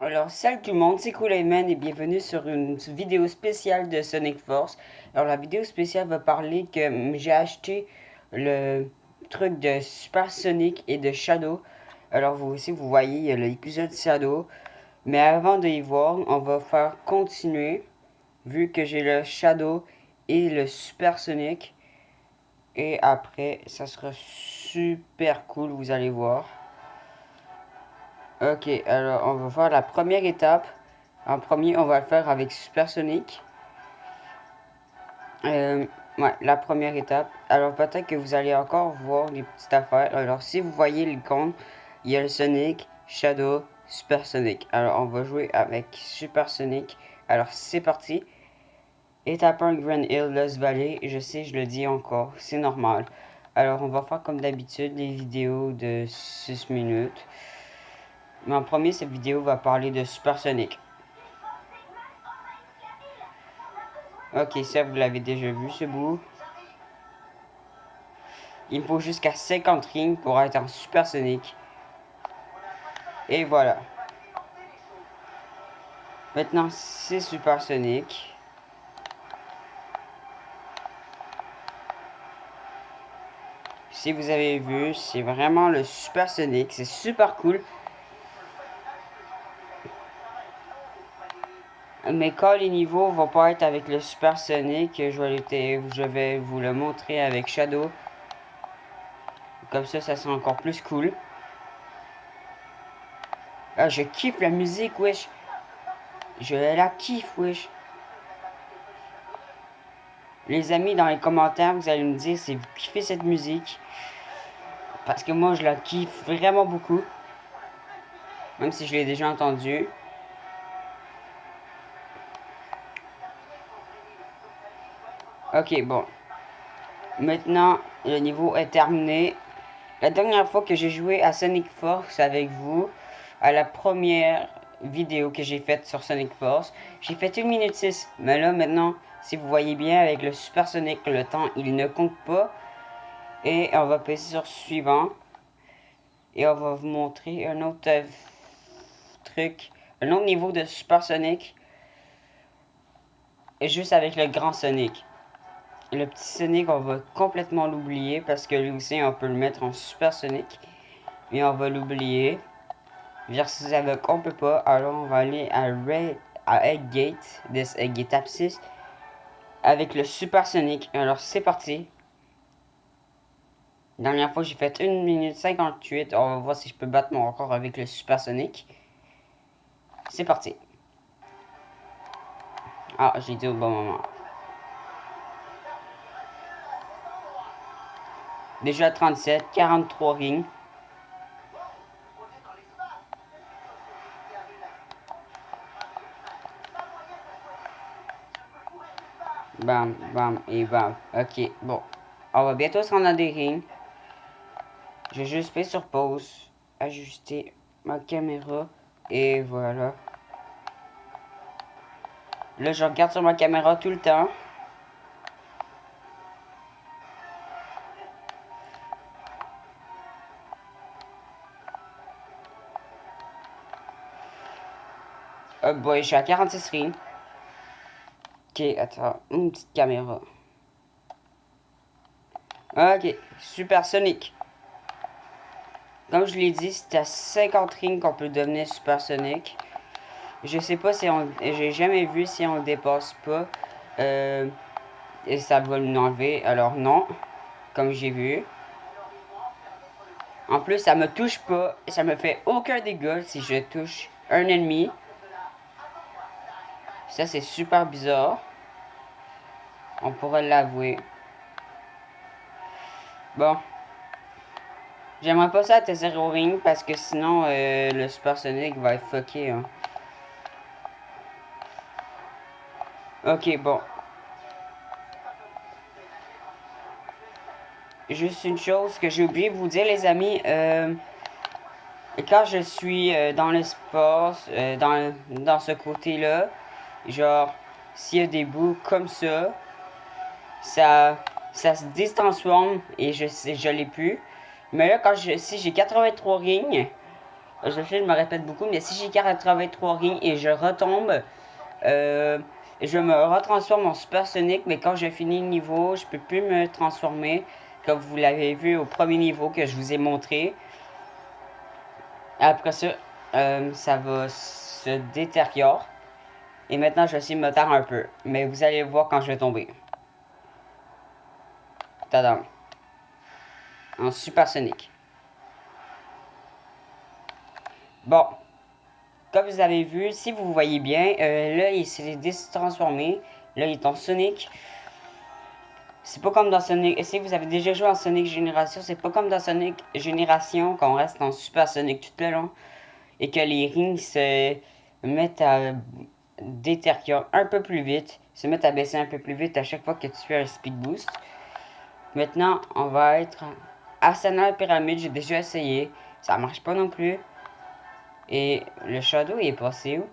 Alors, salut tout le monde, c'est Cool-Amen et bienvenue sur une vidéo spéciale de Sonic Force. Alors, la vidéo spéciale va parler que j'ai acheté le truc de Super Sonic et de Shadow. Alors, vous aussi, vous voyez l'épisode Shadow. Mais avant de y voir, on va faire continuer, vu que j'ai le Shadow et le Super Sonic. Et après, ça sera super cool, vous allez voir. Ok, alors on va faire la première étape. En premier, on va le faire avec Supersonic. Ouais, la première étape. Alors peut-être que vous allez encore voir des petites affaires. Alors si vous voyez l'icône, il y a le Sonic, Shadow, Supersonic. Alors on va jouer avec Supersonic. Alors c'est parti. Étape 1, Grand Hill, Lost Valley. Je sais, je le dis encore, c'est normal. Alors on va faire comme d'habitude des vidéos de 6 minutes. Mais en premier, cette vidéo va parler de Supersonic. Ok, ça vous l'avez déjà vu ce bout. Il me faut jusqu'à 50 rings pour être en supersonique. Et voilà. Maintenant, c'est supersonique. Si vous avez vu, c'est vraiment le supersonique. C'est super cool. Mais quand les niveaux vont pas être avec le supersonique, je vais vous le montrer avec Shadow. Comme ça sera encore plus cool. Ah, je kiffe la musique, wesh. Je la kiffe, wesh. Les amis, dans les commentaires, vous allez me dire si vous kiffez cette musique. Parce que moi, je la kiffe vraiment beaucoup. Même si je l'ai déjà entendue. Ok, bon. Maintenant, le niveau est terminé. La dernière fois que j'ai joué à Sonic Force avec vous, à la première vidéo que j'ai faite sur Sonic Force, j'ai fait 1 minute 6. Mais là, maintenant, si vous voyez bien, avec le Super Sonic, le temps, il ne compte pas. Et on va passer sur suivant. Et on va vous montrer un autre truc, un autre niveau de Super Sonic. Et juste avec le grand Sonic. Le petit Sonic, on va complètement l'oublier parce que lui aussi, on peut le mettre en Super Sonic. Mais on va l'oublier. Versus avec, on peut pas. Alors, on va aller à Eggate, étape 6. Avec le Super Sonic. Alors, c'est parti. Dernière fois, j'ai fait 1 minute 58. On va voir si je peux battre mon record avec le Super Sonic. C'est parti. Ah, j'ai dit au bon moment. Déjà 37, 43 rings. Bam, bam et bam. Ok, bon. On va bientôt se rendre à des rings. Je vais juste faire sur pause. Ajuster ma caméra. Et voilà. Là, je regarde sur ma caméra tout le temps. Oh boy, je suis à 46 rings. Ok, attends. Une petite caméra. Ok, Super Sonic. Comme je l'ai dit, c'est à 50 rings qu'on peut devenir Super Sonic. Je sais pas si on... J'ai jamais vu si on dépasse pas. Et ça va nous enlever. Alors non. Comme j'ai vu. En plus, ça me touche pas. Ça me fait aucun dégât si je touche un ennemi. Ça, c'est super bizarre. On pourrait l'avouer. Bon. J'aimerais pas ça à T0 Ring parce que sinon, le Super Sonic va être fucké. Hein. Ok, bon. Juste une chose que j'ai oublié de vous dire, les amis. Quand je suis dans l'espace, dans ce côté-là, genre, s'il y a des bouts comme ça se détransforme et je l'ai plus. Mais là, si j'ai 83 rings, je sais, je me répète beaucoup, mais si j'ai 83 rings et je retombe, je me retransforme en Super Sonic, mais quand je finis le niveau, je peux plus me transformer, comme vous l'avez vu au premier niveau que je vous ai montré. Après ça, ça va se détériorer. Et maintenant, je vais essayer de me taire un peu. Mais vous allez voir quand je vais tomber. Tadam. En Super Sonic. Bon. Comme vous avez vu, si vous voyez bien, là, il s'est transformé. Là, il est en Sonic. C'est pas comme dans Sonic. Si vous avez déjà joué en Sonic Génération, c'est pas comme dans Sonic Génération qu'on reste en Super Sonic tout le long. Et que les rings se mettent à détériorer un peu plus vite. Se mettent à baisser un peu plus vite à chaque fois que tu fais un speed boost. Maintenant, on va être Arsenal Pyramide. J'ai déjà essayé. Ça marche pas non plus. Et le Shadow, il est passé où?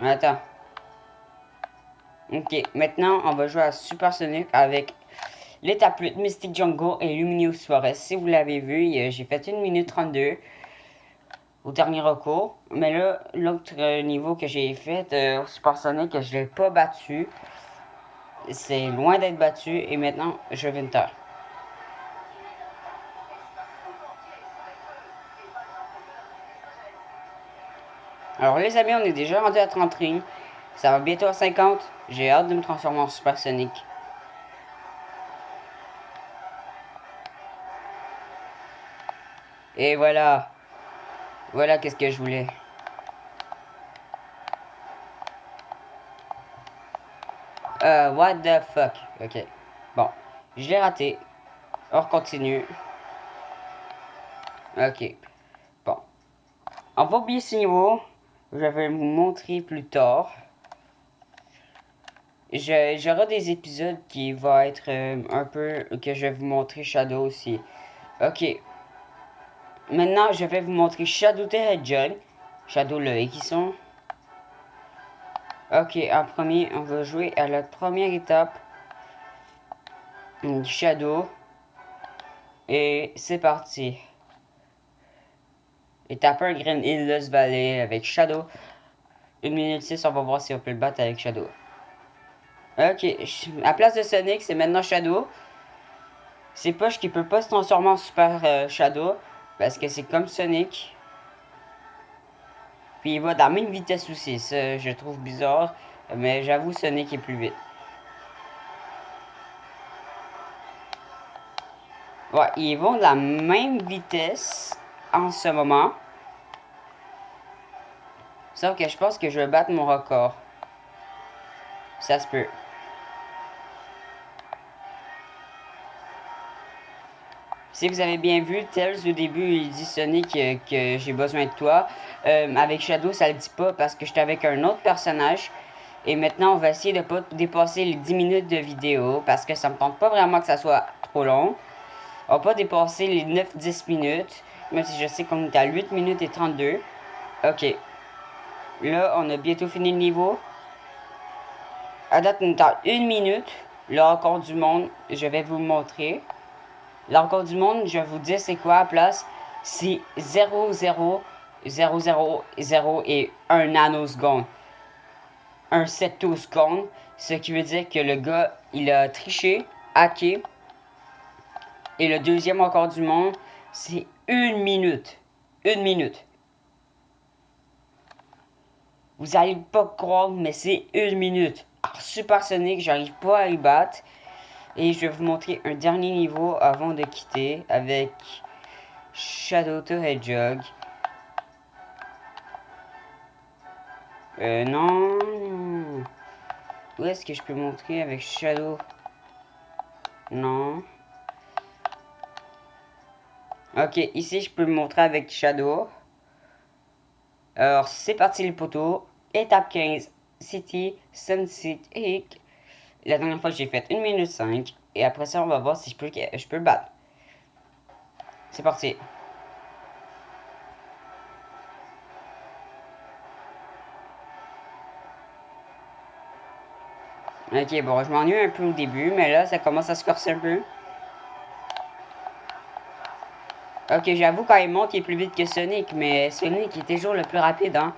Attends. Ok, maintenant, on va jouer à Super Sonic avec l'étape 8, Mystic Jungle et Luminous Forest. Si vous l'avez vu, j'ai fait 1 minute 32 au dernier recours. Mais là, l'autre niveau que j'ai fait au Super Sonic, je l'ai pas battu. C'est loin d'être battu et maintenant, je vais me taire. Alors les amis, on est déjà rendu à 30 rings. Ça va bientôt à 50. J'ai hâte de me transformer en Super Sonic. Et voilà. Voilà qu'est-ce que je voulais. What the fuck. Ok. Bon. Je l'ai raté. On continue. Ok. Bon. On va oublier ce niveau. Je vais vous montrer plus tard. J'aurai des épisodes qui vont être un peu... que je vais vous montrer Shadow aussi. Ok. Maintenant, je vais vous montrer Shadow the Hedgehog. Shadow le Hérisson. Ok, en premier, on va jouer à la première étape. Shadow. Et c'est parti. Étape 1, Green Hills Valley avec Shadow. 1 minute 6, on va voir si on peut le battre avec Shadow. Ok, à place de Sonic, c'est maintenant Shadow. C'est Poche qui peut pas se transformer en Super Shadow. Parce que c'est comme Sonic. Puis il va dans la même vitesse aussi. Ça, je trouve bizarre. Mais j'avoue, Sonic est plus vite. Ouais, ils vont de la même vitesse en ce moment. Sauf que je pense que je vais battre mon record. Ça se peut. Si vous avez bien vu, Tails au début il dit Sonic que j'ai besoin de toi. Avec Shadow ça le dit pas parce que j'étais avec un autre personnage. Et maintenant on va essayer de pas dépasser les 10 minutes de vidéo parce que ça me tente pas vraiment que ça soit trop long. On va pas dépasser les 9-10 minutes. Même si je sais qu'on est à 8 minutes et 32. Ok. Là on a bientôt fini le niveau. À date on est à 1 minute. Le record du monde, je vais vous le montrer. Le record du monde, je vais vous dire c'est quoi à la place. C'est 0,0,0,0 et 1 nanoseconde. Un septoseconde. Ce qui veut dire que le gars, il a triché, hacké. Et le deuxième record du monde, c'est 1 minute. 1 minute. Vous allez pas croire, mais c'est 1 minute. Alors, Super Sonic, j'arrive pas à y battre. Et je vais vous montrer un dernier niveau avant de quitter avec Shadow the Hedgehog. Non. Où est-ce que je peux montrer avec Shadow? Non. Ok, ici je peux le montrer avec Shadow. Alors, c'est parti les poteaux. Étape 15. City, Sunset et... La dernière fois j'ai fait 1 minute 5. Et après ça, on va voir si je peux le battre. C'est parti. Ok, bon, je m'ennuie un peu au début, mais là, ça commence à se corser un peu. Ok, j'avoue, quand il monte, il est plus vite que Sonic, mais Sonic est toujours le plus rapide, hein.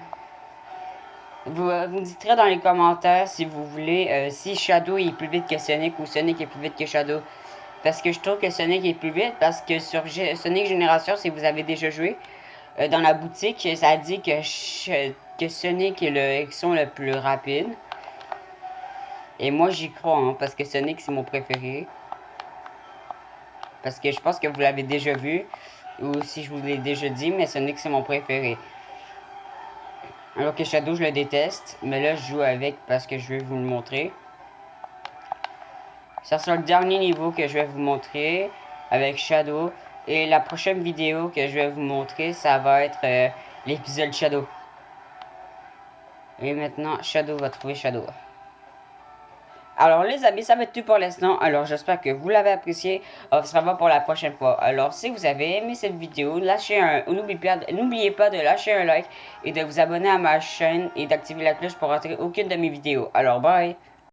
Vous me direz dans les commentaires si vous voulez si Shadow est plus vite que Sonic ou Sonic est plus vite que Shadow. Parce que je trouve que Sonic est plus vite, parce que sur Sonic Génération, si vous avez déjà joué, dans la boutique, ça dit que Sonic sont le plus rapide. Et moi j'y crois, hein, parce que Sonic c'est mon préféré. Parce que je pense que vous l'avez déjà vu, ou si je vous l'ai déjà dit, mais Sonic c'est mon préféré. Alors que Shadow je le déteste, mais là je joue avec parce que je vais vous le montrer. Ça sera le dernier niveau que je vais vous montrer avec Shadow. Et la prochaine vidéo que je vais vous montrer, ça va être l'épisode Shadow. Et maintenant, Shadow va trouver Shadow. Alors les amis, ça va être tout pour l'instant. Alors j'espère que vous l'avez apprécié. On se revoit pour la prochaine fois. Alors si vous avez aimé cette vidéo, n'oubliez pas de lâcher un like et de vous abonner à ma chaîne et d'activer la cloche pour rater aucune de mes vidéos. Alors bye!